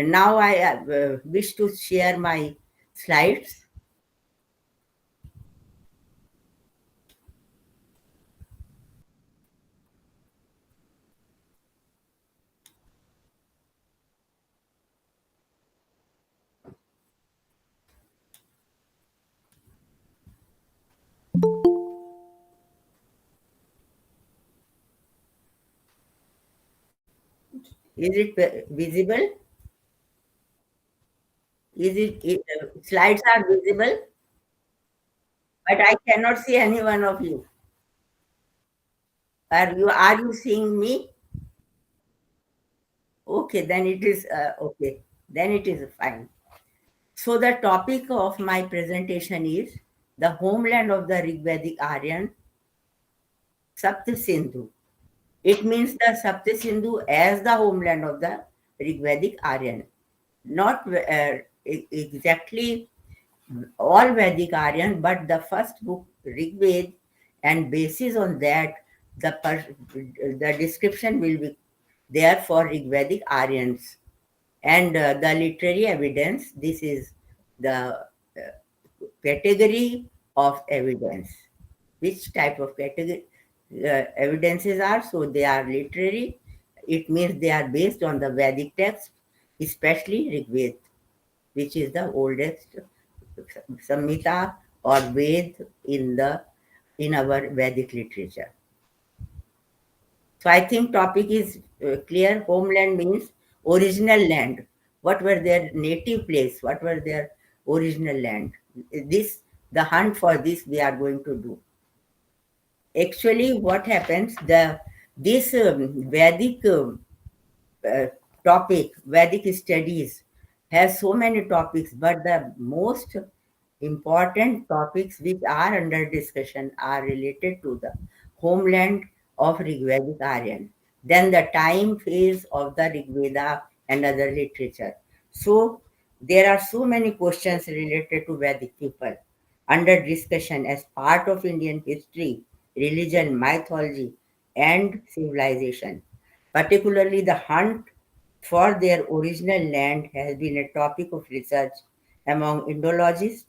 now I wish to share my slides. Is it visible? Slides are visible, but I cannot see any one of you. Are you seeing me? Okay, then it is okay. Then it is fine. So the topic of my presentation is the homeland of the Rigvedic Aryan, Sapta Sindhu. It means the Sapta Sindhu as the homeland of the Rigvedic Aryan, not exactly all Vedic Aryan, but the first book, Rigved, and basis on that, the description will be there for Rigvedic Aryans. And the literary evidence, this is the category of evidence. Which type of category evidences are? So they are literary. It means they are based on the Vedic text, especially Rigved, which is the oldest Samhita or Ved in our Vedic literature. So I think topic is clear. Homeland means original land. What were their native place? What were their original land? This the hunt for this we are going to do. Actually, what happens? This Vedic uh, topic, Vedic studies, has so many topics, but the most important topics which are under discussion are related to the homeland of Rigvedic Aryan, then the time phase of the Rigveda and other literature. So there are so many questions related to Vedic people under discussion as part of Indian history, religion, mythology, and civilization. Particularly, the hunt for their original land has been a topic of research among Indologists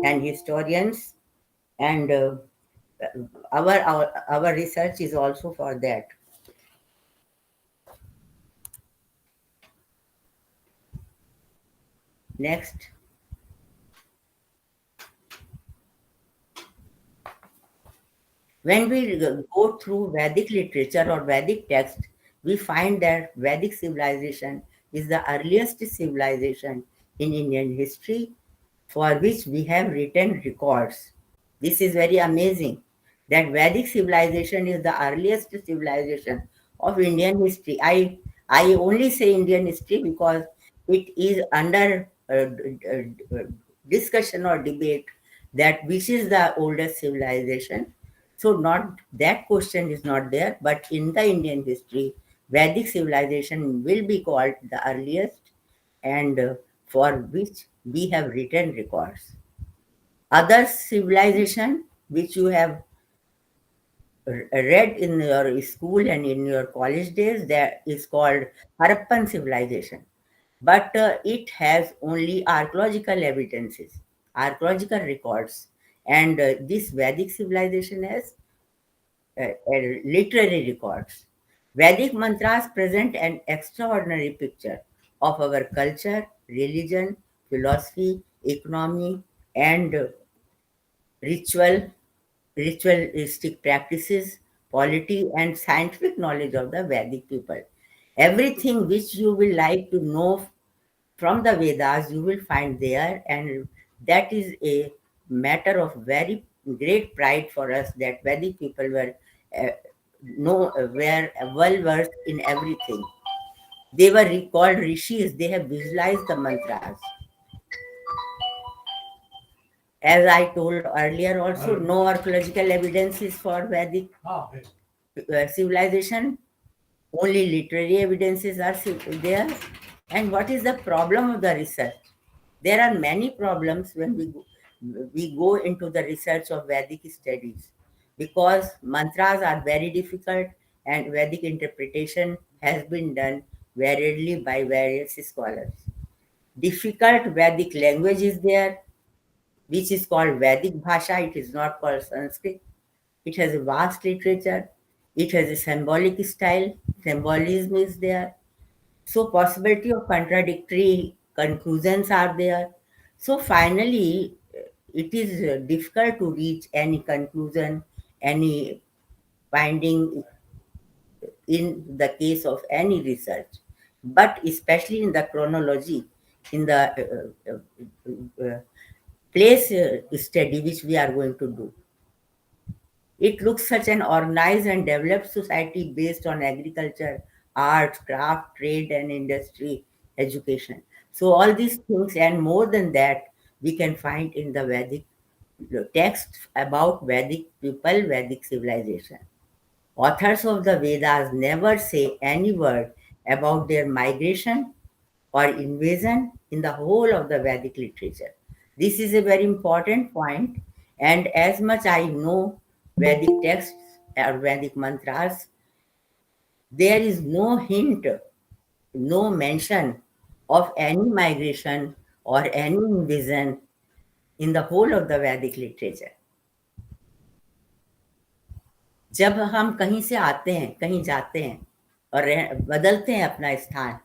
and historians, and our research is also for that. Next. When we go through Vedic literature or Vedic text, we find that Vedic civilization is the earliest civilization in Indian history for which we have written records. This is very amazing that Vedic civilization is the earliest civilization of Indian history. I only say Indian history because it is under discussion or debate that which is the oldest civilization. So not that question is not there, but in the Indian history, Vedic civilization will be called the earliest, and for which we have written records. Other civilization which you have read in your school and in your college days, that is called Harappan civilization. But it has only archaeological evidences, archaeological records. And this Vedic civilization has literary records. Vedic mantras present an extraordinary picture of our culture, religion, philosophy, economy, and ritual, ritualistic practices, polity, and scientific knowledge of the Vedic people. Everything which you will like to know from the Vedas, you will find there, and that is a matter of very great pride for us that Vedic people uh, were well versed in everything. They were called rishis. They have visualized the mantras. As I told earlier, also no archaeological evidence is for Vedic civilization. Only literary evidences are there. And what is the problem of the research? There are many problems when we go into the research of Vedic studies because mantras are very difficult and Vedic interpretation has been done variedly by various scholars. Difficult Vedic language is there, which is called Vedic Bhasha. It is not called Sanskrit. It has a vast literature. It has a symbolic style. Symbolism is there. So possibility of contradictory conclusions are there. So finally, it is difficult to reach any conclusion, any finding in the case of any research, but especially in the chronology, in the place study which we are going to do. It looks such an organized and developed society based on agriculture, art, craft, trade, and industry, education. So, all these things and more than that, we can find in the Vedic texts about Vedic people, Vedic civilization. Authors of the Vedas never say any word about their migration or invasion in the whole of the Vedic literature. This is a very important point, and as much I know Vedic texts or Vedic mantras, there is no hint, no mention of any migration or any invasion in the whole of the Vedic literature. जब हम कहीं से आते हैं, कहीं जाते हैं और बदलते हैं अपना स्थान,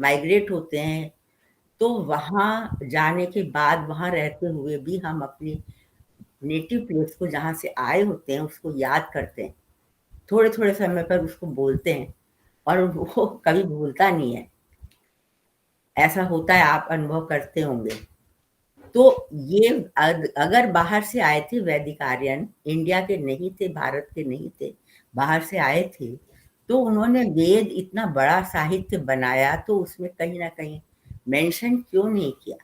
माइग्रेट होते हैं, तो वहाँ जाने के बाद, वहाँ रहते हुए भी हम अपनी नेटिव प्लेस को जहाँ से आए होते हैं, उसको याद करते हैं। थोड़े-थोड़े समय पर उसको बोलते हैं और वो कभी भूलता नहीं है। ऐसा होता है, आप अनुभव करते होंगे। तो ये अगर बाहर से आए थे वैदिक आर्यन, इंडिया के नहीं थे, भारत के नहीं थे, बाहर से आए थे, तो उन्होंने वेद इतना बड़ा साहित्य बनाया, तो उसमें कहीं न कहीं मेंशन क्यों नहीं किया?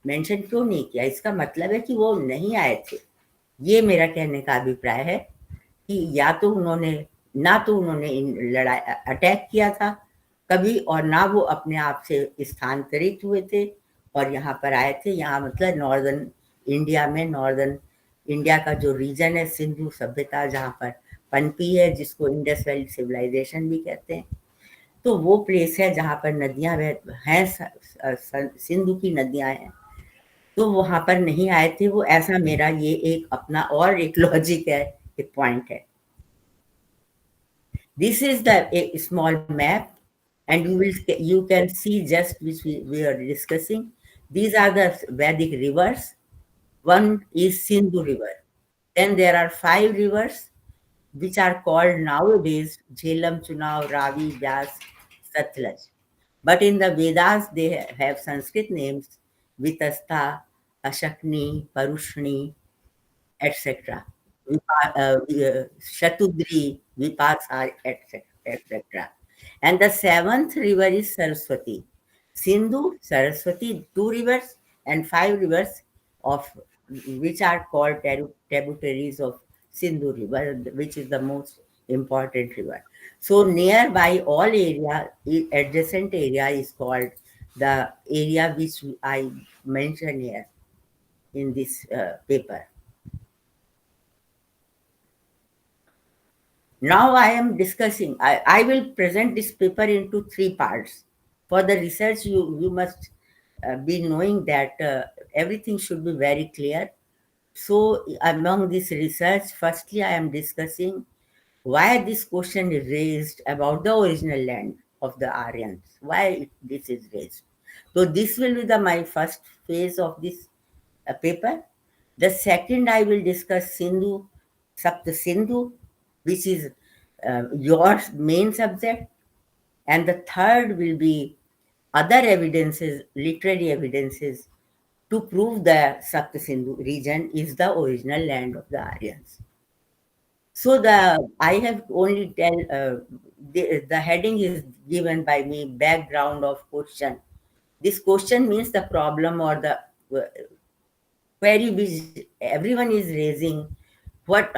मेंशन क्यों नहीं किया? इसका मतलब है कि वो नहीं आए थे। ये मेरा कहने का अभिप्राय है कि या तो उन्होंने ना तो उन्होंने लड़ाई अटैक किया था कभी, और ना वो अपने आप से स्थानांतरित हुए थे और यहाँ पर आए थे। यहाँ मतलब नॉर्दर्न इंडिया में, नॉर्दर्न इंडिया का जो रीजन है, सिंधु सभ्यता जहाँ पर पनपी है, जिसको इंडस वैली सिविलाइजेशन भी कहते हैं, तो वो प्लेस है जहाँ पर नदियाँ हैं, सिंधु की नदियाँ हैं, तो वहाँ पर नहीं आए थे वो। ऐसा मेरा ये एक अपना और एक लॉजिक है, एक पॉइंट है। This is the a small map, and you can see just which we are discussing. These are the Vedic rivers. One is Sindhu River. Then there are 5 rivers which are called nowadays Jhelum, Chunav, Ravi, Vyas, Satluj. But in the Vedas, they have Sanskrit names: Vitastha, Ashakni, Parushni, etc. Shatudri, Vipasa, etc. etc. And the 7th river is Saraswati. Sindhu, Saraswati, 2 rivers and 5 rivers, of which are called tributaries of Sindhu River, which is the most important river. So nearby all area, adjacent area is called the area which I mentioned here in this paper. Now I am discussing, I will present this paper into 3 parts. For the research, you must be knowing that everything should be very clear. So among this research, firstly, I am discussing why this question is raised about the original land of the Aryans, why this is raised. So this will be my first phase of this paper. The second, I will discuss Sindhu, Sapta Sindhu, which is your main subject. And the third will be other evidences, literary evidences, to prove the Sapta Sindhu region is the original land of the Aryans. So I have only the heading is given by me, background of question. This question means the problem or the query which everyone is raising. What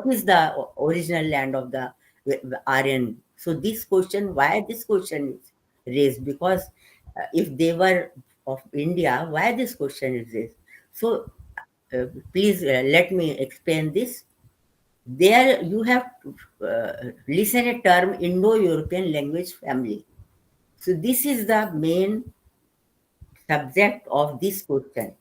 is the original land of the Aryan? So this question, why this question is raised? Because if they were of India, why this question is raised? So please let me explain this. There you have to listen a term Indo-European language family. So this is the main subject of this question.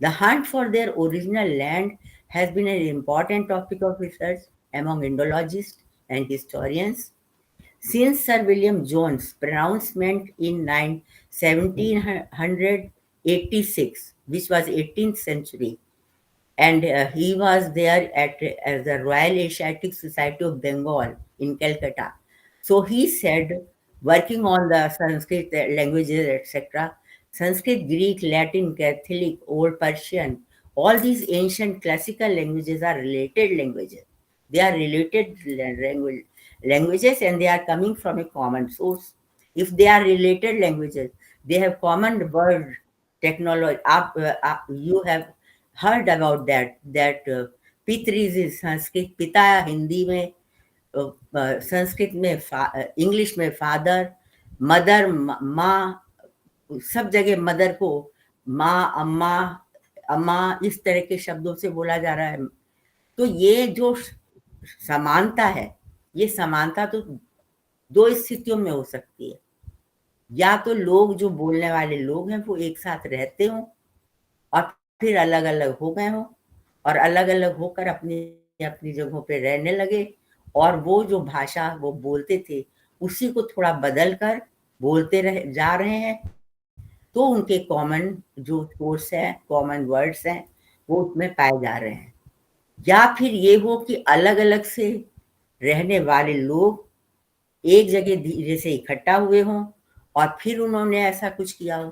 The hunt for their original land has been an important topic of research among Indologists and historians. Since Sir William Jones' pronouncement in 1786, which was 18th century, and he was there at the Royal Asiatic Society of Bengal in Calcutta. So he said, working on the Sanskrit languages, etc., Sanskrit, Greek, Latin, Catholic, Old Persian, all these ancient classical languages are related languages. They are related languages and they are coming from a common source. If they are related languages, they have common word technology. You have heard about that पितृ is Sanskrit पिता हिंदी में संस्कृत में English में father mother माँ सब जगह mother को माँ अम्मा अम्मा इस तरह के शब्दों से बोला जा रहा है तो ये जो समानता है ये समानता तो दो स्थितियों में हो सकती है या तो लोग जो बोलने वाले लोग हैं वो एक साथ रहते हों और फिर अलग अलग हो गए हों और अलग अलग होकर अपनी अपनी जगहों पे रहने लगे और वो जो भाषा वो बोलते थे उसी को थोड़ा बदल कर बोलते रहे जा रहे हैं तो उनके कॉमन जो सोर्स है कॉमन वर्ड्स हैं वो उसमें पाए जा रहे हैं या फिर ये हो कि अलग अलग से रहने वाले लोग एक जगह धीरे से इकट्ठा हुए हों और फिर उन्होंने ऐसा कुछ किया हो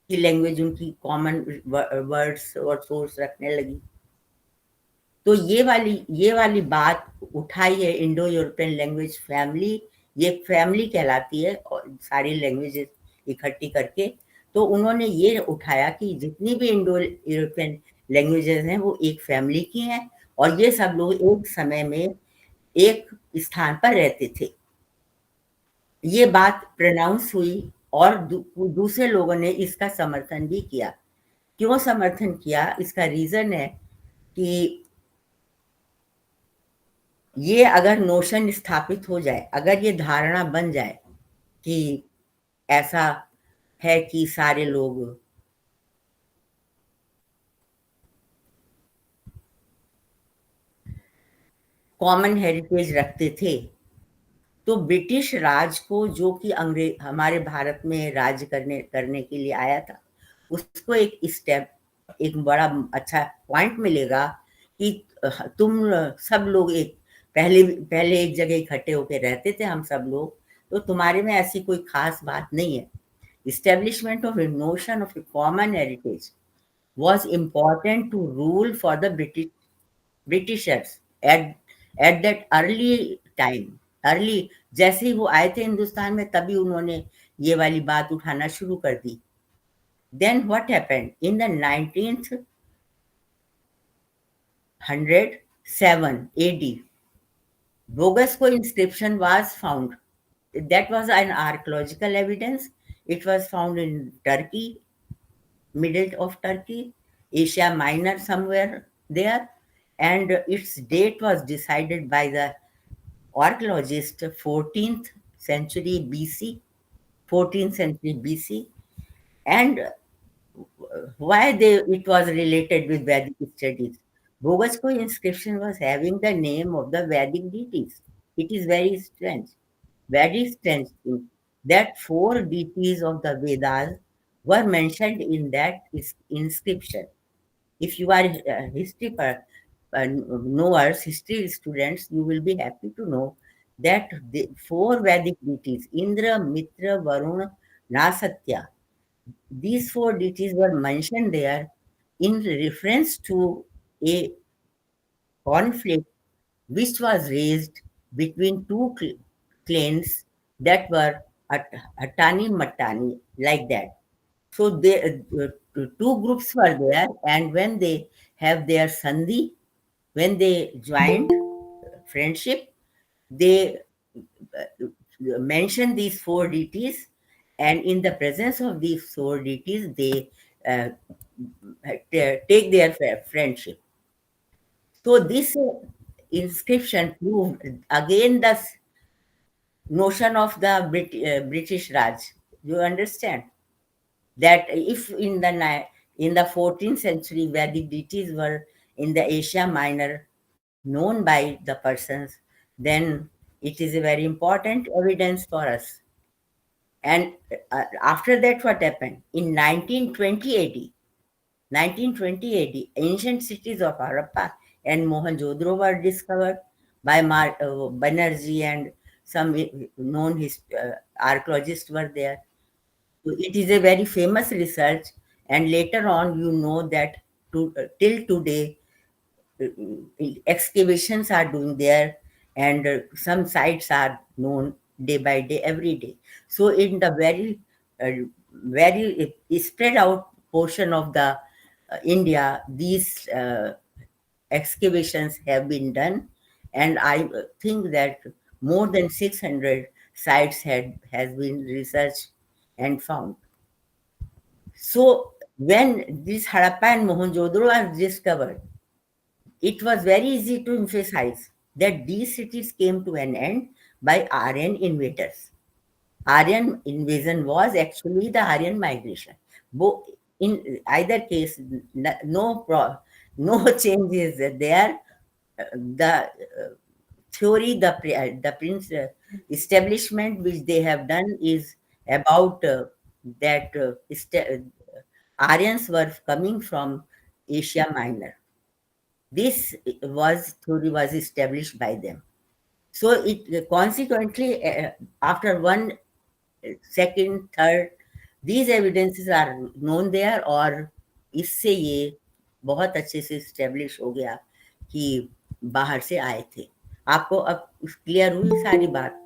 कि लैंग्वेज उनकी कॉमन वर्ड्स और सोर्स रखने लगी तो ये वाली बात उठाई है इंडो यूरोपियन लैंग्वेज फैमिली ये फैमिली कहलाती है और सारी लैंग्वेजेस इकट्ठी करके तो उन्होंने ये उठाया कि जितनी भी इंडो यूरोपियन लैंग्वेजेस हैं वो एक फैमिली की हैं और ये सब लोग एक समय में एक स्थान पर रहते थे ये बात प्रनाउंस हुई और दूसरे लोगों ने इसका समर्थन भी किया क्यों समर्थन किया इसका रीजन है कि ये अगर नोशन स्थापित हो जाए अगर ये धारणा बन जाए कि ऐसा है कि सारे लोग कॉमन हेरिटेज रखते थे तो ब्रिटिश राज को जो कि अंग्रेज हमारे भारत में राज्य करने करने के लिए आया था उसको एक स्टेप एक बड़ा अच्छा पॉइंट मिलेगा कि तुम सब लोग एक पहले पहले एक जगह इकट्ठे होकर रहते थे हम सब लोग तो तुम्हारे में ऐसी कोई खास बात नहीं है establishment of a notion of a common heritage was important to rule for the Britishers at that early time. Early जैसे ही वो आए थे हिंदुस्तान में तभी उन्होंने ये वाली बात उठाना शुरू कर दी Then what happened? In the 19th 107 AD, Bogasco inscription was found. That was an archaeological evidence. It was found in Turkey, middle of Turkey, Asia Minor somewhere there, and its date was decided by the archaeologist 14th century BC, 14th century BC, and why it was related with Vedic studies. Bogasko inscription was having the name of the Vedic deities. It is very strange thing that four deities of the Vedas were mentioned in that inscription. If you are history knowers, history students, you will be happy to know that the four Vedic deities, Indra, Mitra, Varuna, Nasatya, these four deities were mentioned there in reference to a conflict which was raised between two clans that were Atani Matani, like that. So two groups were there, and when they have their sandhi, when they joined friendship, they mention these four deities, and in the presence of these four deities, they uh, take their friendship. So this inscription proved again the notion of the British Raj. You understand that if in the 14th century, where the British were in the Asia Minor known by the persons, then it is a very important evidence for us. And after that, what happened? In 1920 AD, ancient cities of Harappa and Mohenjo-daro were discovered by Banerjee, and some known archaeologists were there. So it is a very famous research, and later on, you know that till today, excavations are doing there, and some sites are known day by day, every day. So in the very spread out portion of the India, these excavations have been done, and I think that more than 600 sites has been researched and found. So when this Harappa and Mohenjo-daro are discovered, it was very easy to emphasize that these cities came to an end by Aryan invaders. Aryan invasion was actually the Aryan migration. In either case, no change is there. The theory, the prince establishment which they have done is about that Aryans were coming from Asia Minor. This was theory was established by them. So it consequently, after one, second, third, these evidences are known there, और इससे ये बहुत अच्छे से establish हो गया कि बाहर से आए थे. आपको अब क्लियर हुई सारी बात.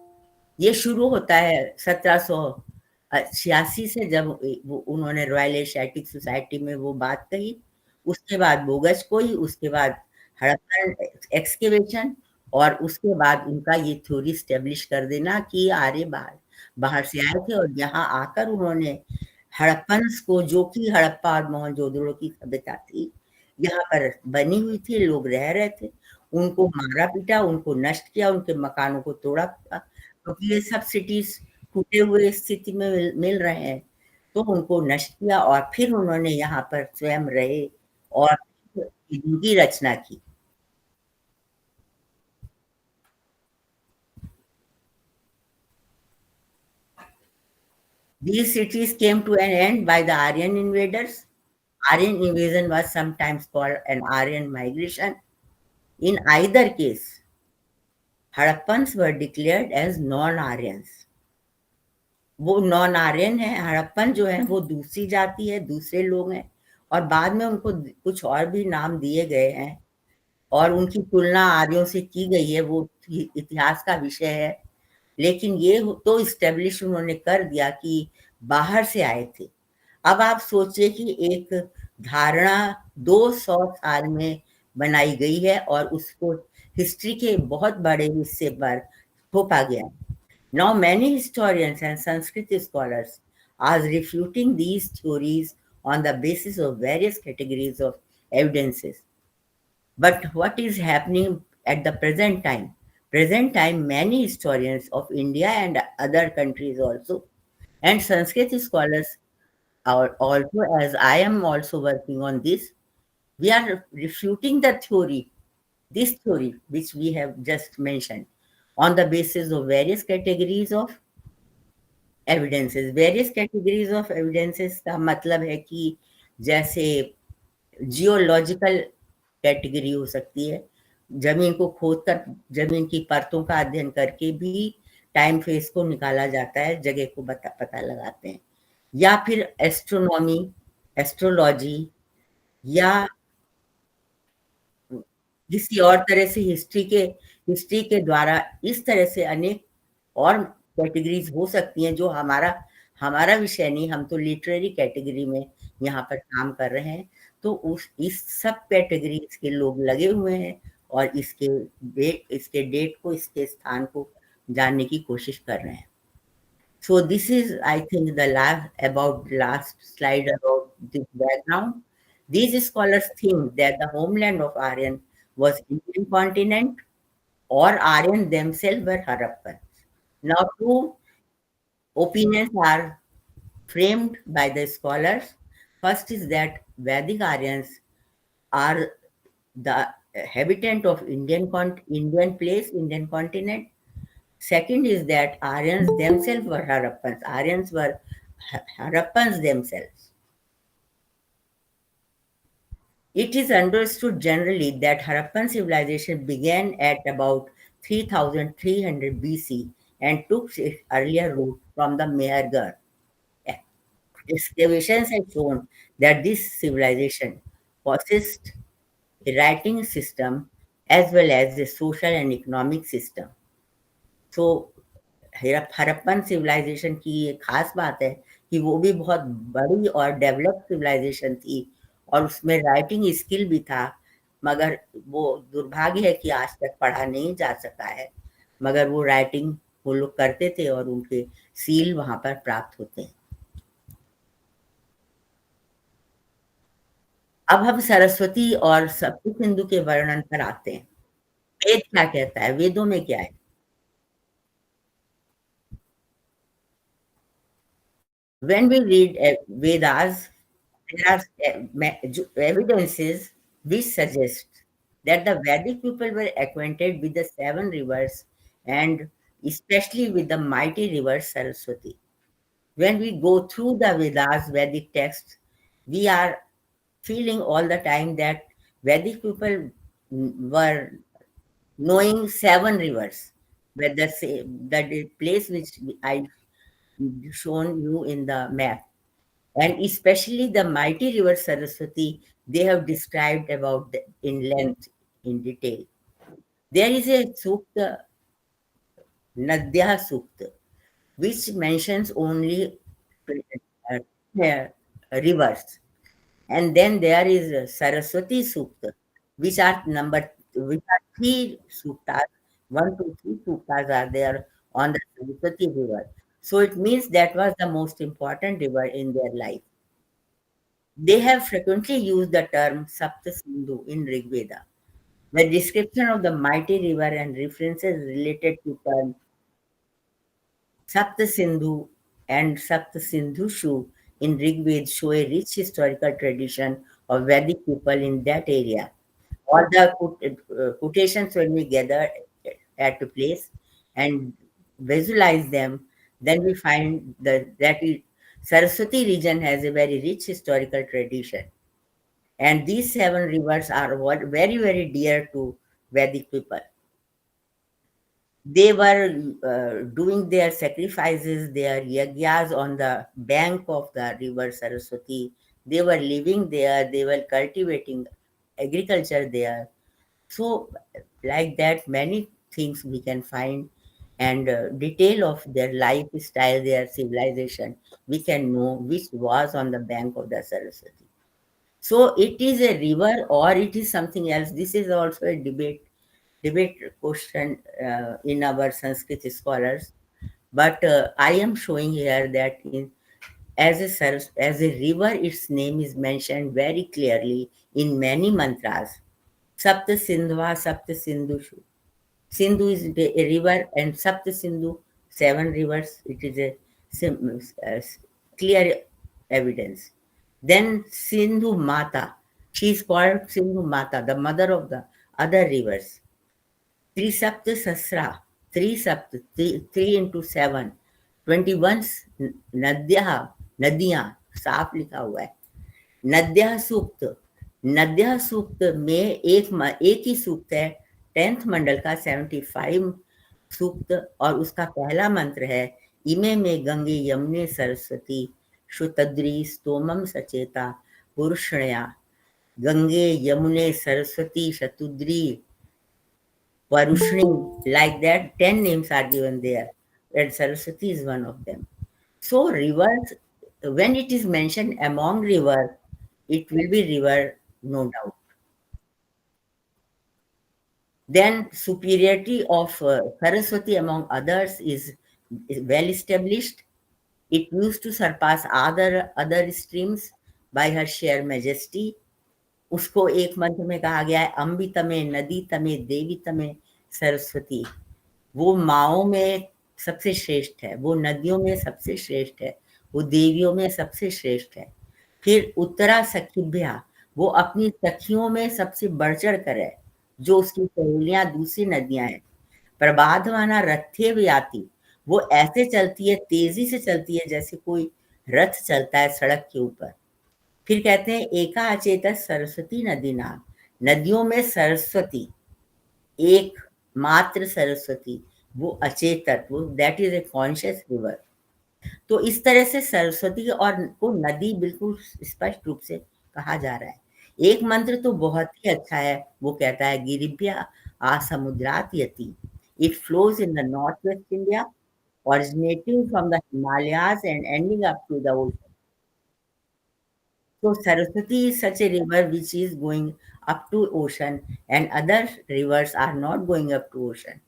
ये शुरू होता है 1786 से, जब उन्होंने रॉयल एशियाटिक सोसाइटी में वो बात कही. उसके बाद बोगस कोई, उसके बाद हड़प्पन एक्सकेवेशन, और उसके बाद उनका ये थ्योरी स्टेब्लिश कर देना कि आर्य बाहर बाहर से आए थे, और यहाँ आकर उन्होंने हड़प्पन्स को, जो कि हड़प्पा और मोहनजोदड़ो की सभ्यता थी, यहाँ पर बनी हुई थी, लोग रह रहे थे, उनको मारा पीटा, उनको नष्ट किया, उनके मकानों को तोड़ा, क्योंकि ये सब सिटीज टूटे हुए स्थिति में मिल रहे हैं, तो उनको नष्ट किया, और फिर उन्होंने यहाँ पर स्वयं रहे और इनकी रचना की. These cities came to an end by the Aryan invaders. Aryan invasion was sometimes called an Aryan migration. In either case, Harappans were declared as non-Aryans. वो नॉन आर्यन है. हड़प्पन जो है वो दूसरी जाति है, दूसरे लोग हैं, और बाद में उनको कुछ और भी नाम दिए गए हैं, और उनकी तुलना आर्यों से की गई है, वो इतिहास का विषय है. लेकिन ये तो इस्टेब्लिश उन्होंने कर दिया कि बाहर से आए थे. अब आप सोचिए कि एक धारणा 200 साल में बनाई गई है, और उसको हिस्ट्री के बहुत बड़े हिस्से पर थोपा गया. Now many historians and Sanskrit scholars are refuting these theories on the basis of various categories of evidences. But what is happening at the present time? Present time, many historians of India and other countries also, and Sanskrit scholars are also, as I am also working on this, we are refuting the theory, this theory which we have just mentioned, on the basis of various categories of evidences. Various categories of evidences का मतलब है कि जैसे geological category हो सकती है, जमीन को खोदकर जमीन की परतों का अध्ययन करके भी टाइम फेस को निकाला जाता है, जगह को पता लगाते हैं. या फिर एस्ट्रोनॉमी, एस्ट्रोलॉजी, या किसी और तरह से हिस्ट्री के द्वारा, इस तरह से अनेक और कैटेगरीज हो सकती हैं जो हमारा विषय नहीं. हम तो लिटरेरी कैटेगरी में यहाँ पर काम कर रहे हैं. तो इस सब कैटेगरीज के लोग लगे हुए हैं, और इसके डेट को, इसके स्थान को जानने की कोशिश कर रहे हैं. So this is, I think, the last slide about this background. These scholars think that the homeland of Aryan was Indian continent, or Aryan themselves were Harappan. Now, two opinions are framed by the scholars. First is that Vedic Aryans are the habitant of Indian place, Indian continent. Second is that Aryans themselves were Harappans. Aryans were Harappans themselves. It is understood generally that Harappan civilization began at about 3300 BC and took its earlier root from the Mehrgarh. Excavations have shown that this civilization possessed a writing system as well as a social and economic system. So Harappan civilisation की ये खास बात है कि वो भी बहुत बड़ी और डेवलप सिविलाइजेशन थी और उसमें राइटिंग स्किल भी था, मगर वो दुर्भाग्य है कि आज तक पढ़ा नहीं जा सका है, मगर वो राइटिंग वो लोग करते थे और उनके सील वहां पर प्राप्त होते हैं। अब हम सरस्वती और सप्त सिंधु के वर्णन पर आते हैं। वेद क्या कहता है, वेदों में क्या है? When we read Vedas, there are evidences which suggest that the Vedic people were acquainted with the seven rivers and especially with the mighty river Saraswati. When we go through the Vedas, Vedic texts, we are feeling all the time that Vedic people were knowing seven rivers, where the place which I shown you in the map, and especially the mighty river Saraswati, they have described about in length, in detail. There is a sukta, Nadya Sukta, which mentions only rivers. And then there is Saraswati Sukta, which are three suktas, one, two, three suktas are there on the Saraswati river. So it means that was the most important river in their life. They have frequently used the term Sapta Sindhu in Rig Veda. The description of the mighty river and references related to term Sapta Sindhu and Sapta Sindhushu in Rig Veda show a rich historical tradition of Vedic people in that area. All the quotations when we gather at a place and visualize them, then we find that Saraswati region has a very rich historical tradition. And these seven rivers are very, very dear to Vedic people. They were doing their sacrifices, their yagyas on the bank of the river Saraswati. They were living there, they were cultivating agriculture there. So, like that, many things we can find, and detail of their lifestyle, their civilization, we can know which was on the bank of the Saraswati. So it is a river or it is something else. This is also a debate question in our Sanskrit scholars. But I am showing here that as a river, its name is mentioned very clearly in many mantras. Sapta Sindhva, Sapta Sindhushu. Sindhu is a river, and Sapta Sindhu, seven rivers. It is a uh, clear evidence. Then Sindhu Mata. She is called Sindhu Mata, the mother of the other rivers. Trisapta Sasra. Three into seven. 21 नदियां साफ लिखा हुआ है। नद्या सूक्त में एक ही सूक्त है 10th मंडल का 75 सूक्त, और उसका पहला मंत्र है इमे में Gange यमुने Saraswati शुतद्री स्तोमम सचेता पुरुषणया। Gange यमुने Saraswati Shatudri Varushni, like that, 10 names are given there, and Saraswati is one of them. So, rivers, when it is mentioned among river, it will be river, no doubt. Then, superiority of Saraswati among others is well established. It used to surpass other streams by her sheer majesty. उसको एक मंत्र में कहा गया है अम्बि तमे नदी तमे देवी तमे सरस्वती, वो माँओं में सबसे श्रेष्ठ है, वो नदियों में सबसे श्रेष्ठ है, वो देवियों में सबसे श्रेष्ठ है। फिर उत्तरा सखिभ्या, वो अपनी सखियों में सबसे बढ़-चढ़ कर है, जो उसकी सहेलियाँ दूसरी नदियाँ हैं। प्रबाधमाना रथ्ये व्याति, वो ऐसे चलती है, तेज़ी से चलती है जैसे कोई रथ चलता है सड़क के ऊपर। फिर कहते हैं एका अचेतस सरस्वती नदी नाम, नदियों में सरस्वती, एक मात्र सरस्वती, वो अचेतन, वो that is a conscious river. तो इस तरह से सरस्वती और को नदी बिल्कुल स्पष्ट रूप से कहा जा रहा है। एक मंत्र तो बहुत ही अच्छा है, वो कहता है गिरिभ्यः आसमुद्रात् यति, it flows in the north west India, originating from the Himalayas and ending up to the ocean. So Saraswati is such a river which is going up to ocean, and other rivers are not going up to ocean.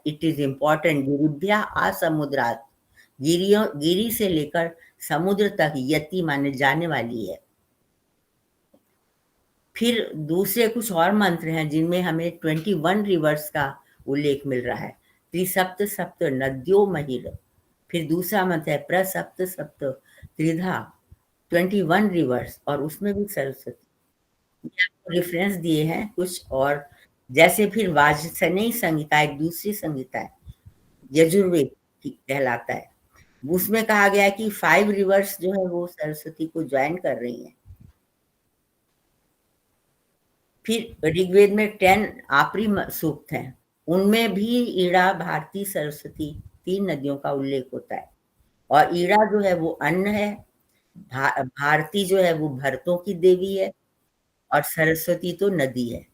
It is important. गिरिभ्या आसमुद्रात, गिरियों गिरी से लेकर समुद्र तक यति माने जाने वाली है। फिर दूसरे कुछ और मंत्र हैं जिनमें हमें 21 रिवर्स का उल्लेख मिल रहा है। त्रिसप्त सप्त नद्यो महिर, फिर दूसरा मंत्र है प्रसप्त सप्त त्रिधा, 21 रिवर्स, और उसमें भी सरस्वती। रेफरेंस दिए हैं कुछ और, जैसे फिर वाजसनेयी संहिता एक दूसरी संहिता है, यजुर्वेद की कहलाता है। उसमें कहा गया है कि 5 रिवर्स जो है वो सरस्वती को ज्वाइन कर रही हैं। फिर ऋग्वेद में 10 आपरी सूक्त हैं, उनमें भी ईड़ा, भारती, सरस्वती 3 नदियों का उल्लेख होता है। और ईड़ा जो है वो अन्न है, भारती जो है वो भरतों की देवी है, और सरस्वती तो नदी है।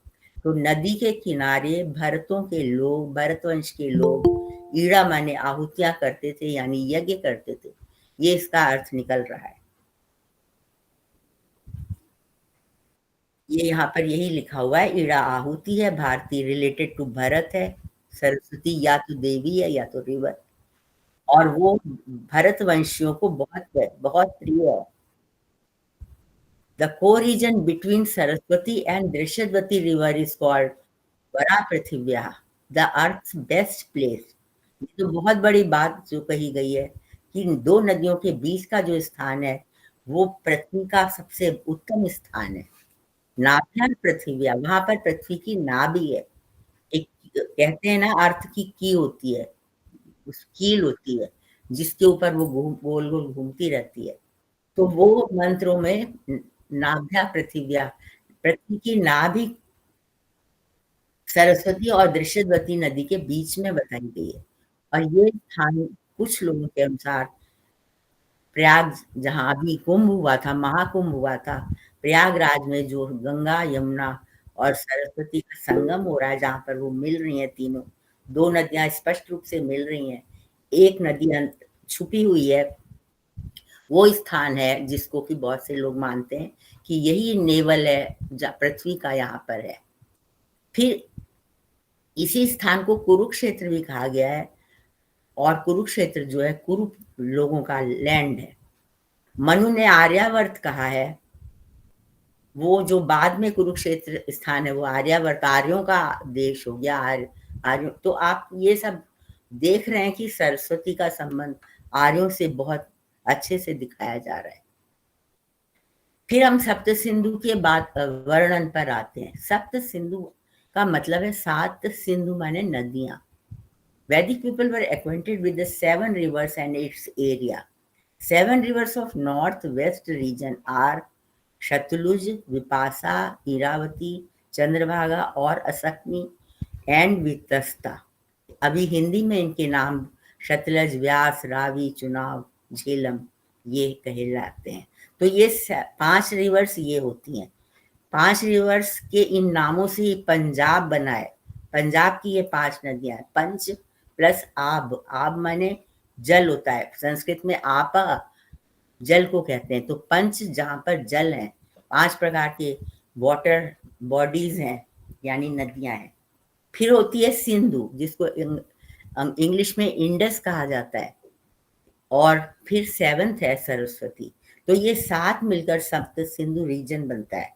तो नदी के किनारे भरतों के लोग, भरतवंश के लोग ईड़ा माने आहुतियां करते थे, यानी यज्ञ करते थे। ये इसका अर्थ निकल रहा है। ये यहाँ पर यही लिखा हुआ है, ईड़ा आहुति है, भारती रिलेटेड टू भरत है, सरस्वती या तो देवी है या तो रिवर, और वो भरतवंशियों को बहुत बहुत प्रिय है। The co-region between Saraswati and Drishadvati river is called Varaprithivya, the earth's best place. ये तो बहुत बड़ी बात जो कही गई है कि इन दो नदियों के बीच का जो स्थान है वो पृथ्वी का सबसे उत्तम स्थान है। नाभ्यां पृथिव्या, वहां पर पृथ्वी की नाभि है। एक कहते हैं ना, अर्थ की होती है, उस कील होती है जिसके ऊपर वो गोल गोल घूमती रहती है। तो वो मंत्रों में नाभ्या पृथिव्या, पृथ्वी की नाभि सरस्वती और दृश्यवती नदी के बीच में बताई गई है। और ये स्थान कुछ लोगों के अनुसार प्रयाग, जहाँ अभी कुंभ हुआ था, महाकुंभ हुआ था, प्रयागराज में जो गंगा, यमुना और सरस्वती का संगम हो रहा है, जहाँ पर वो मिल रही हैं तीनों, दो नदियाँ स्पष्ट रूप से मिल रही हैं, एक नदी छुपी हुई है, वो स्थान है जिसको कि बहुत से लोग मानते हैं कि यही नेवल है पृथ्वी का यहाँ पर है। फिर इसी स्थान को कुरुक्षेत्र भी कहा गया है, और कुरुक्षेत्र जो है कुरु लोगों का लैंड है। मनु ने आर्यावर्त कहा है, वो जो बाद में कुरुक्षेत्र स्थान है वो आर्यावर्त, आर्यों का देश हो गया, आर्यों। तो आप ये सब देख रहे हैं कि सरस्वती का संबंध आर्यों से बहुत अच्छे से दिखाया जा रहा है। फिर हम सप्त सिंधु के बाद वर्णन पर आते हैं। सप्त सिंधु का मतलब है 7 सिंधु माने नदियां। Vedic people were acquainted with the 7 rivers and its area. 7 rivers of northwest region are Shatluj, Vipasa, Iravati, Chandrabhaga और असकनी एंड वितस्ता। अभी हिंदी में इनके नाम सतलज, व्यास, रावी, चुनाव, झेलम ये कहे जाते हैं। तो ये 5 रिवर्स ये होती हैं। 5 रिवर्स के इन नामों से ही पंजाब बना है। पंजाब की ये 5 नदियां हैं। पंच प्लस आब, आब माने जल होता है, संस्कृत में आपा जल को कहते हैं। तो पंच जहां पर जल है, 5 प्रकार के वाटर बॉडीज हैं, यानी नदियां हैं। फिर होती है सिंधु, जिसको इंग्लिश में इंडस कहा जाता है, और फिर 7th है सरस्वती। तो ये 7 मिलकर सप्त सिंधु रीजन बनता है।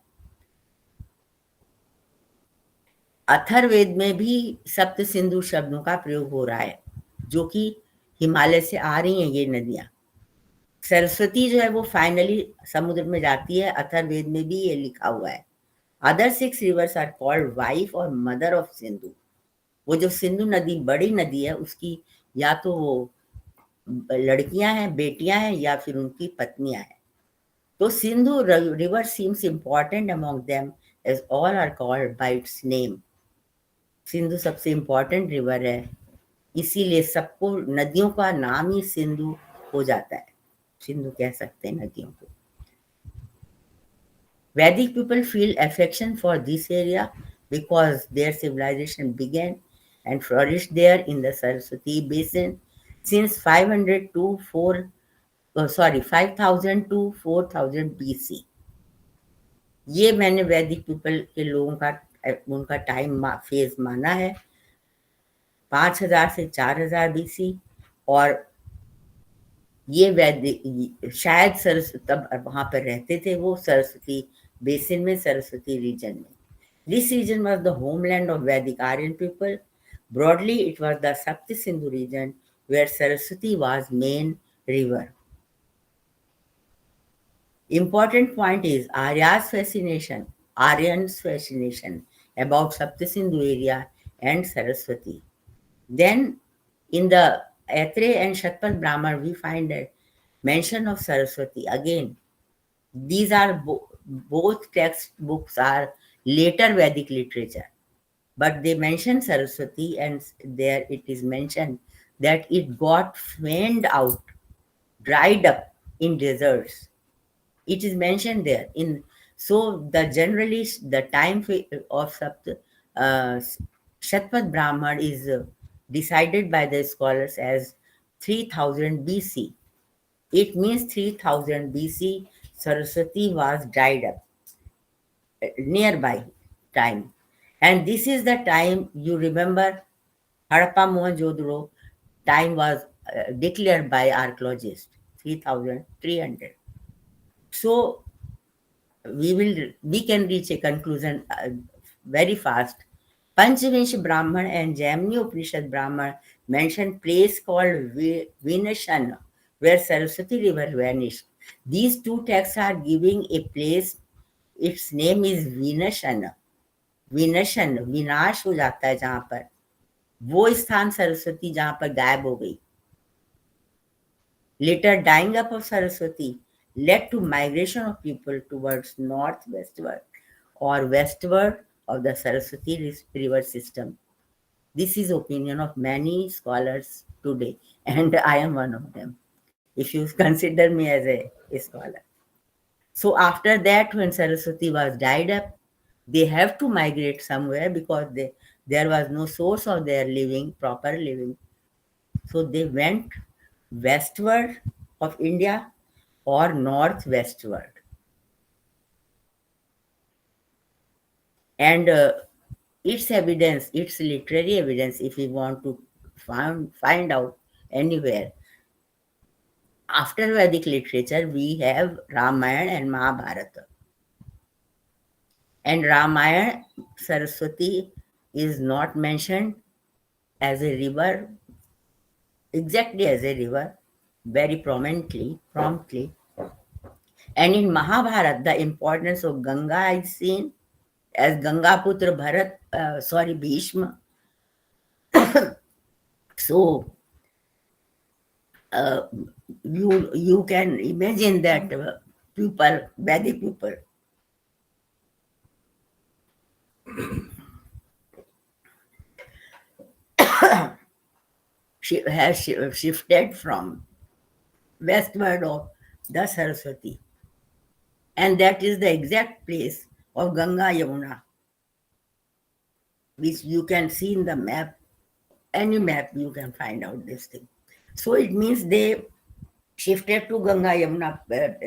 अथर्ववेद में भी सप्त सिंधु शब्दों का प्रयोग हो रहा है, जो कि हिमालय से आ रही हैं ये नदियां। सरस्वती जो है वो फाइनली समुद्र में जाती है, अथर्ववेद में भी ये लिखा हुआ है। Other 6 rivers are called wife और मदर ऑफ सिंधु। वो जो सिंधु नदी बड़ी नदी है, उसकी या तो वो लड़कियां हैं, बेटियां हैं, या फिर उनकी पत्नियां हैं। तो Sindhu river seems important among them as all are called by its name. Sindhu सबसे इम्पॉर्टेंट रिवर है, इसीलिए सबको नदियों का नाम ही सिंधु हो जाता है, सिंधु कह सकते हैं नदियों को। Vedic people feel affection for this area because their civilization began and flourished there in the Saraswati basin since 500 to 5000 to 4000 BC। ये मैंने वैदिक पीपल के लोगों का उनका टाइम फेज माना है, 5000 से 4000 BC। और ये वैदिक शायद सरस्वती तब वहां पर रहते थे, वो सरस्वती बेसिन में, सरस्वती रीजन में। This region was the homeland of Vedic Aryan people. Broadly, it was the Sapti Sindhu region where Saraswati was main river. Important point is Aryan's fascination about Sapti Sindhu area and Saraswati. Then in the Aitreya and Shatpat Brahman, we find a mention of Saraswati. Again, these are both textbooks are later Vedic literature, but they mention Saraswati, and there it is mentioned that it got fanned out, dried up in deserts. It is mentioned there. So the generally the time of Shatpat Brahman is decided by the scholars as 3000 BC. It means 3000 BC Saraswati was dried up, nearby time. And this is the time, you remember, Harappa Mohenjo-daro time was declared by archaeologists, 3300. So we can reach a conclusion very fast. Panchavansha Brahman and Jaimini Upanishad Brahman mention place called Vinashan, where Saraswati river vanished. These two texts are giving a place, its name is Vinashan। विनशन, विनाश हो जाता है जहां पर, वो स्थान सरस्वती जहां पर गायब हो गई। Later dying up of Saraswati led to migration of people towards north-westward or westward of the Saraswati river system. This is opinion of many scholars today, and I am one of them, if you consider me as a scholar. So after that, when Saraswati was dried up, they have to migrate somewhere because there was no source of their living, proper living. So they went westward of India or northwestward. And its evidence, its literary evidence, if we want to find out anywhere, after Vedic literature, we have Ramayana and Mahabharata. And Ramayana, Saraswati is not mentioned as a river, exactly as a river, very promptly. And in Mahabharata, the importance of Ganga is seen as Ganga Putra Bhishma. So you can imagine that people, Vedic people, has shifted from westward of the Saraswati. And that is the exact place of Ganga Yamuna, which you can see in the map. Any map you can find out this thing. So it means they shifted to Ganga Yamuna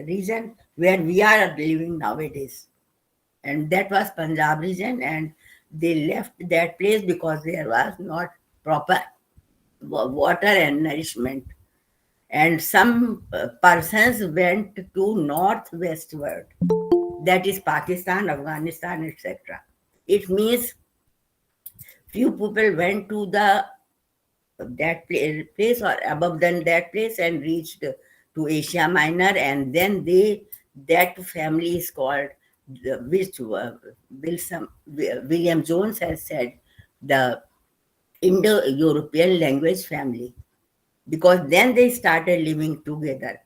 region where we are living nowadays. And that was Punjab region, and they left that place because there was not proper water and nourishment. And some persons went to northwestward, that is Pakistan, Afghanistan, etc. It means Few people went to the place or above than that place and reached to Asia Minor, and then that family is called which William Jones has said the Indo-European language family, because then they started living together.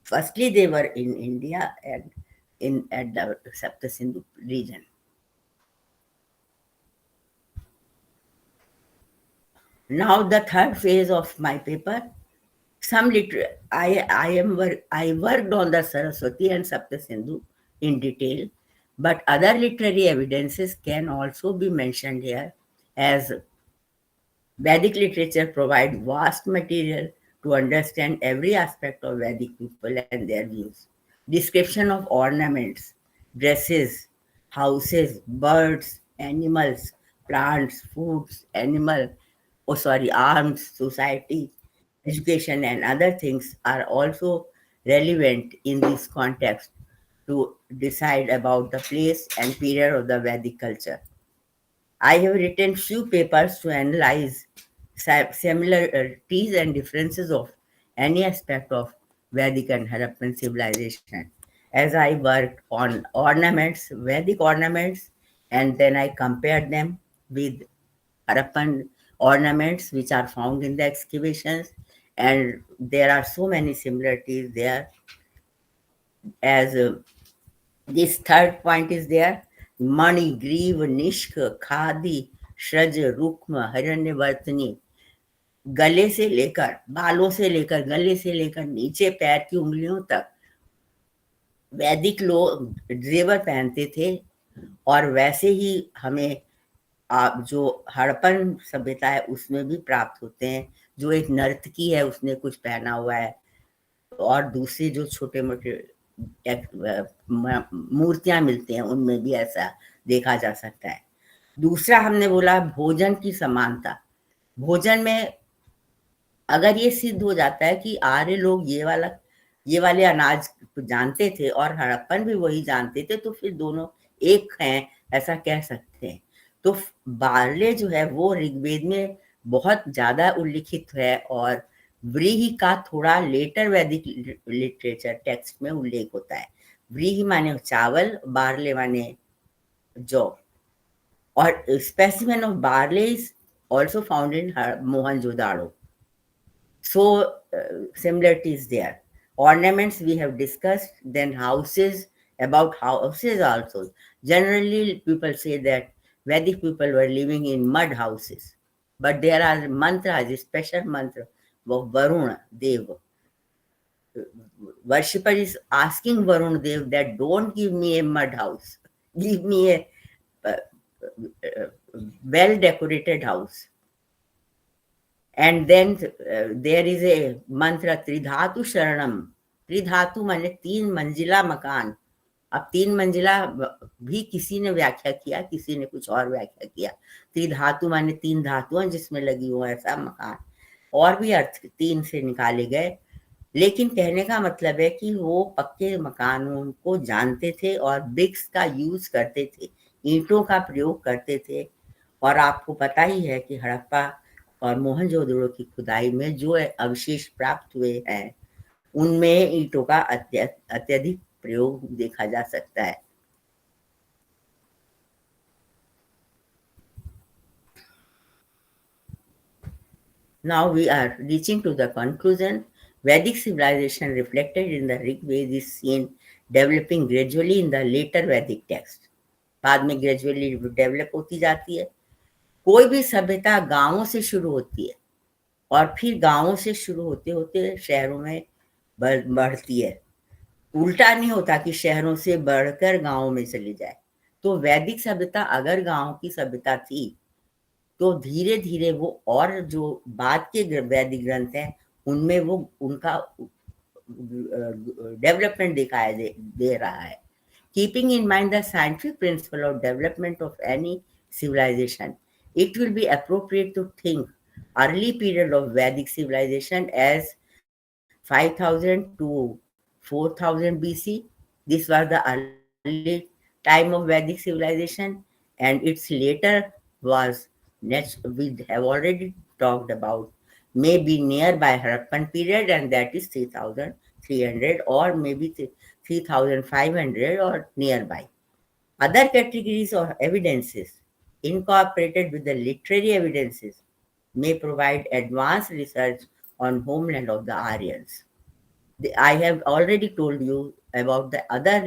Firstly, they were in India and in at the Saptasindhu region. Now the third phase of my paper, some I worked on the Saraswati and Saptasindhu in detail, but other literary evidences can also be mentioned here, as Vedic literature provides vast material to understand every aspect of Vedic people and their views. Description of ornaments, dresses, houses, birds, animals, plants, foods, arms, society, education, and other things are also relevant in this context to decide about the place and period of the Vedic culture. I have written few papers to analyze similarities and differences of any aspect of Vedic and Harappan civilization. As I worked on ornaments, Vedic ornaments, and then I compared them with Harappan ornaments which are found in the excavations, and there are so many similarities there. As this third point is there, Mani, Grieve, Nishk, Khadi, Shraj, Rukma, Hiranyavartini, गले से लेकर बालों से लेकर गले से लेकर नीचे पैर की उंगलियों तक वैदिक लोग जेवर पहनते थे, और वैसे ही हमें जो हड़प्पन सभ्यता है उसमें भी प्राप्त होते हैं। जो एक नर्तकी है उसने कुछ पहना हुआ है, और दूसरे जो छोटे मोटे मूर्तियां मिलती हैं उनमें भी ऐसा देखा जा सकता है। दूसरा हमने बोला भोजन की समानता। भोजन में अगर ये सिद्ध हो जाता है कि आर्य लोग ये वाले अनाज जानते थे और हड़प्पन भी वही जानते थे, तो फिर दोनों एक हैं ऐसा कह सकते हैं। तो बार्ले जो है वो ऋग्वेद में बहुत ज्यादा उल्लिखित है, और व्रीहि का थोड़ा लेटर वैदिक लिटरेचर टेक्स्ट में उल्लेख होता है। व्रीहि माने चावल, बार्ले माने जौ, और specimen of barley is also found in Mohenjodaro. So, similarities there. Ornaments we have discussed, then houses, about houses also. Generally, people say that Vedic people were living in mud houses, but there are mantras, a special mantra of Varuna Dev. Worshipper is asking Varun Dev that don't give me a mud house, give me a well decorated house. And then there is a mantra त्रिधातु शरणम। त्रिधातु माने तीन मंजिला मकान। अब तीन मंजिला भी किसी ने व्याख्या किया, किसी ने कुछ और व्याख्या किया। त्रिधातु माने तीन धातुएं जिसमें लगी हो ऐसा मकान, और भी अर्थ तीन से निकाले गए। लेकिन कहने का मतलब है कि वो पक्के मकानों को जानते थे और ब्रिक्स का यूज करते थे, ईंटों का प्रयोग करते थे। और आपको पता ही है कि हड़प्पा और मोहनजोदड़ो की खुदाई में जो अवशेष प्राप्त हुए हैं उनमें ईंटों का अत्यधिक प्रयोग देखा जा सकता है। Now we are reaching to the conclusion. Vedic civilization reflected in the Rig Veda is seen developing gradually in the later Vedic text. बाद में gradually develop होती जाती है। कोई भी सभ्यता गांवों से शुरू होती है और फिर गांवों से शुरू होते होते शहरों में बढ़ती है। उल्टा नहीं होता कि शहरों से बढ़कर गांवों में चली जाए। तो वैदिक सभ्यता अगर गांव की सभ्यता थी, तो धीरे धीरे वो और जो बाद के वैदिक ग्रंथ हैं उनमें वो उनका डेवलपमेंट दिखाई दे रहा है। Keeping in mind the scientific principle of development of any civilization, it will be appropriate to think early period of Vedic civilization as 5000 to 4000 BC. This was the early time of Vedic civilization, and its later was next we have already talked about, may be nearby Harappan period, and that is 3,300 or maybe 3,500 or nearby. Other categories of evidences incorporated with the literary evidences may provide advanced research on homeland of the Aryans. I have already told you about the other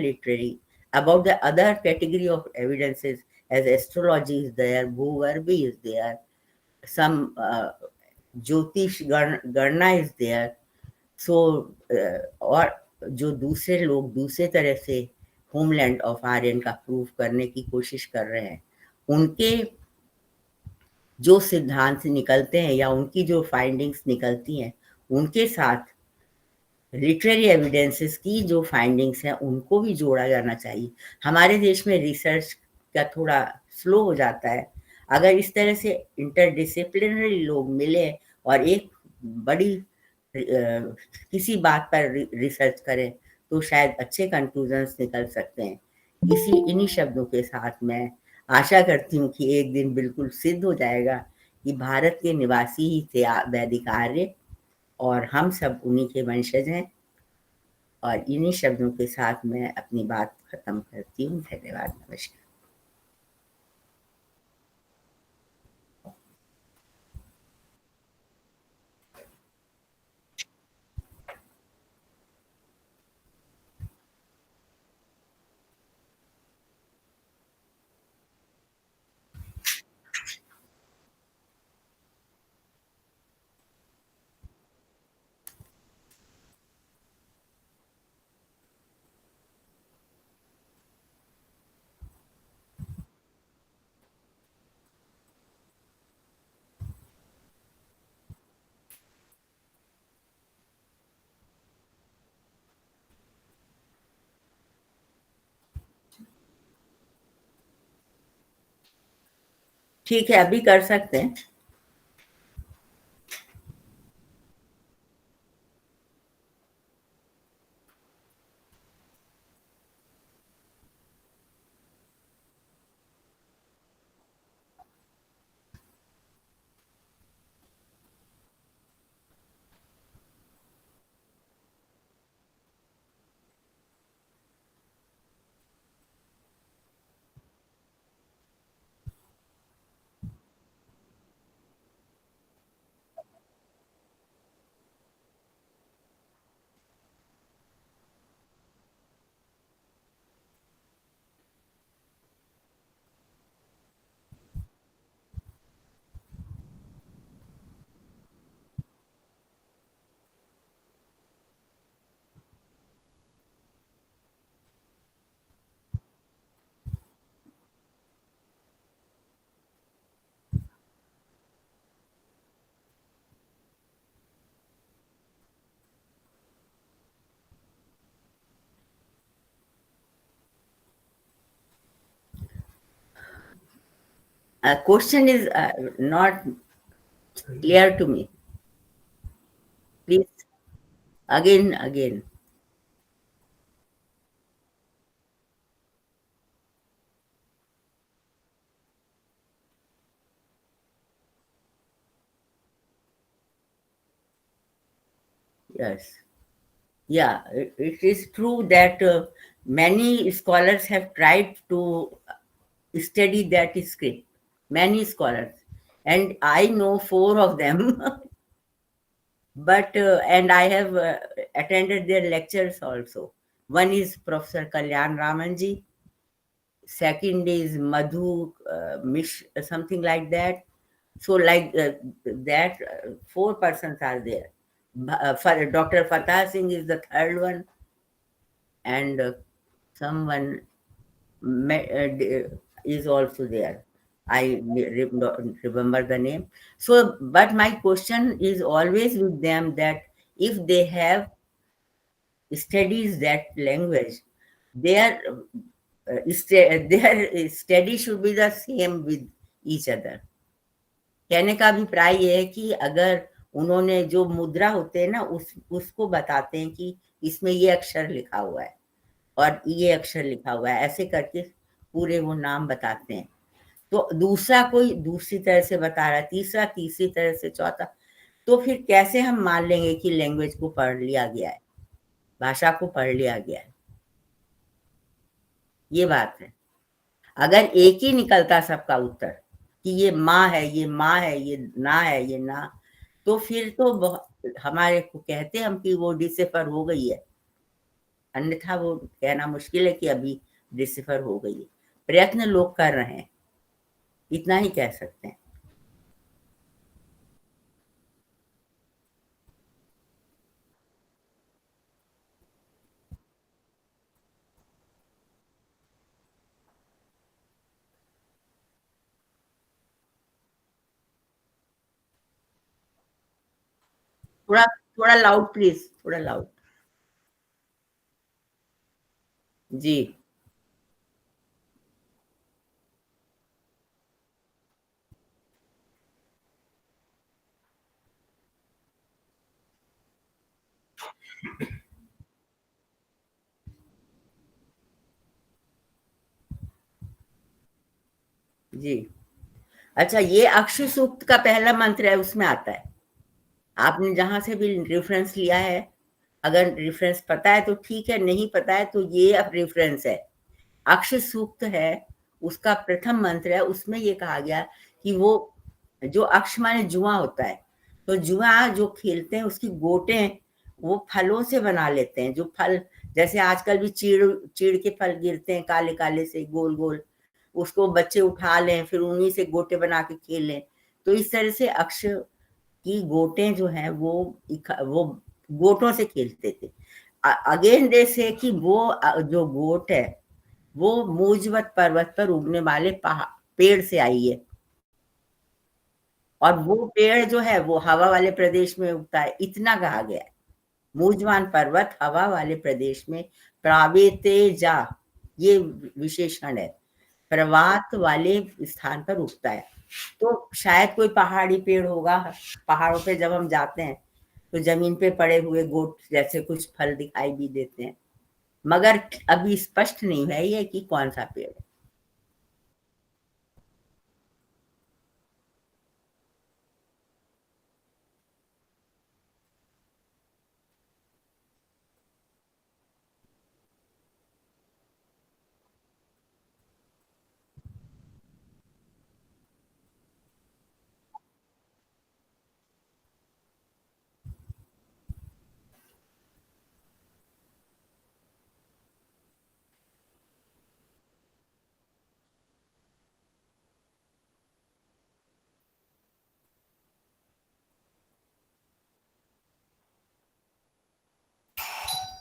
category of evidences, as astrology is there, Bhuvarbi is there, some Jyotish Garna is there. सो और जो दूसरे लोग दूसरे तरह से homeland of Aryan का prove करने की कोशिश कर रहे हैं, उनके जो सिद्धांत निकलते हैं या उनकी जो फाइंडिंग्स निकलती हैं, उनके साथ लिटरेरी एविडेंसेस की जो फाइंडिंग्स हैं उनको भी जोड़ा जाना चाहिए. हमारे देश में रिसर्च का थोड़ा स्लो हो जाता है. अगर इस तरह से इंटरडिसिप्लिनरी लोग मिले और एक बड़ी किसी बात पर रिसर्च करें तो शायद अच्छे कंक्लूजन्स निकल सकते हैं. इन्हीं शब्दों के साथ मैं आशा करती हूँ कि एक दिन बिल्कुल सिद्ध हो जाएगा कि भारत के निवासी ही थे वैदिक आर्य और हम सब उन्हीं के वंशज हैं. और इन्हीं शब्दों के साथ मैं अपनी बात खत्म करती हूँ. धन्यवाद. नमस्कार. ठीक है, अभी कर सकते हैं. Question is not clear to me. Please, again. Yes. Yeah, it is true that many scholars have tried to study that script. Many scholars, and I know 4 of them. But and I have attended their lectures also. One is Professor Kalyan Ramanji. Second is Madhu Mish, something like that. So like that, 4 persons are there. Dr. Fatah Singh is the third one, and someone is also there. I remember the name. So, but my question is always with them that if they have studies that language, their their study should be the same with each other. कहने का अभिप्राय ये है कि अगर उन्होंने जो मुद्रा होते हैं ना उसको बताते हैं कि इसमें ये अक्षर लिखा हुआ है और ये अक्षर लिखा हुआ है, ऐसे करके पूरे वो नाम बताते हैं. तो दूसरा कोई दूसरी तरह से बता रहा है, तीसरा तीसरी तरह से, चौथा। तो फिर कैसे हम मान लेंगे कि लैंग्वेज को पढ़ लिया गया है, भाषा को पढ़ लिया गया है? ये बात है। अगर एक ही निकलता सबका उत्तर कि ये माँ है, ये माँ है, ये ना है, ये ना, तो फिर तो हमारे को कहते हम कि वो डिसेफर हो गई है। अन्यथा वो कहना मुश्किल है कि अभी डिसेफर हो गई है। प्रयत्न लोग कर रहे हैं, इतना ही कह सकते हैं। थोड़ा थोड़ा लाउड प्लीज, थोड़ा लाउड। जी। जी। अच्छा, ये अक्षय सूक्त का पहला मंत्र है, उसमें आता है। आपने जहां से भी रेफरेंस लिया है, अगर रेफरेंस पता है तो ठीक है, नहीं पता है तो ये अब रेफरेंस है। अक्षय सूक्त है, उसका प्रथम मंत्र है, उसमें ये कहा गया कि वो जो अक्ष माने जुआ होता है, तो जुआ जो खेलते हैं उसकी गोटें वो फलों से बना लेते हैं। जो फल, जैसे आजकल भी चीड़ चीड़ के फल गिरते हैं काले काले से, गोल गोल, उसको बच्चे उठा लें, फिर उन्हीं से गोटे बना के खेल लें। तो इस तरह से अक्ष की गोटें जो हैं वो गोटों से खेलते थे। अगेन दे से कि वो जो गोट है वो मूजवत पर्वत पर उगने वाले पेड़ से आई है, और वो पेड़ जो है वो हवा वाले प्रदेश में उगता है, इतना कहा गया है। मूजवान पर्वत हवा वाले प्रदेश में प्रावेतेजा, ये विशेषण है, प्रवात वाले स्थान पर उगता है। तो शायद कोई पहाड़ी पेड़ होगा। पहाड़ों पे जब हम जाते हैं तो जमीन पे पड़े हुए गोट जैसे कुछ फल दिखाई भी देते हैं, मगर अभी स्पष्ट नहीं है ये कि कौन सा पेड़ है।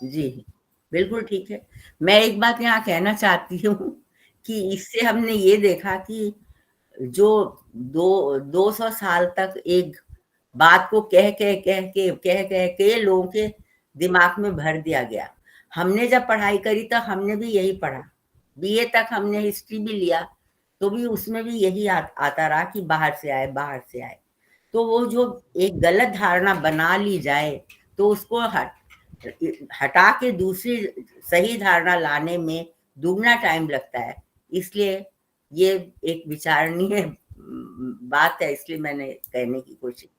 जी, बिल्कुल ठीक है। मैं एक बात यहाँ कहना चाहती हूँ कि इससे हमने ये देखा कि जो 200 साल तक एक बात को कह के लोगों के दिमाग में भर दिया गया। हमने जब पढ़ाई करी तो हमने भी यही पढ़ा। बीए तक हमने हिस्ट्री भी लिया, तो भी उसमें भी यही आता रहा कि बाहर से आए, बाहर से आए। तो वो जो एक गलत धारणा बना ली जाए, तो उसको हटा के दूसरी सही धारणा लाने में दुगना टाइम लगता है। इसलिए ये एक विचारणीय बात है, इसलिए मैंने कहने की कोशिश।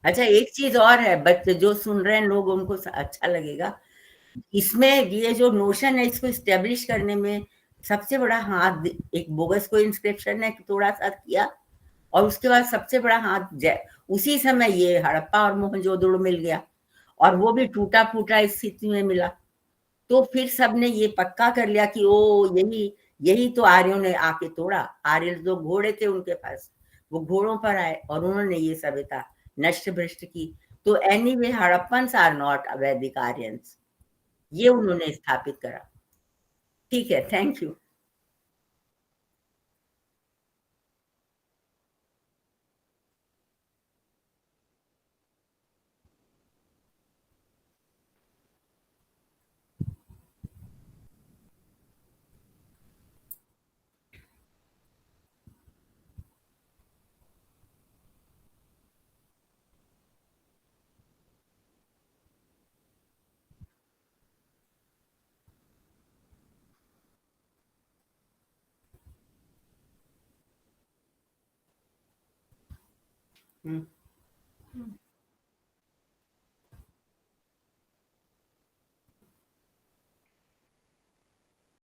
अच्छा, एक चीज और है, बच्चे जो सुन रहे हैं लोग उनको अच्छा लगेगा। इसमें ये जो नोशन है इसको स्टेब्लिश करने में सबसे बड़ा हाथ एक बोगस को इंस्क्रिप्शन ने थोड़ा सा किया, और उसके बाद सबसे बड़ा हाथ उसी समय ये हड़प्पा और मोहनजोदड़ो मिल गया, और वो भी टूटा फूटा स्थिति में मिला। तो फिर सबने ये पक्का कर लिया कि ओ यही यही तो आर्यों ने आके तोड़ा। आर्य जो घोड़े थे उनके पास, वो घोड़ों पर आए और उन्होंने ये सभ्यता नष्ट भ्रष्ट की। तो एनीवे हड़प्पन्स आर नॉट वैदिक आर्यंस, ये उन्होंने स्थापित करा। ठीक है, थैंक यू। Hmm.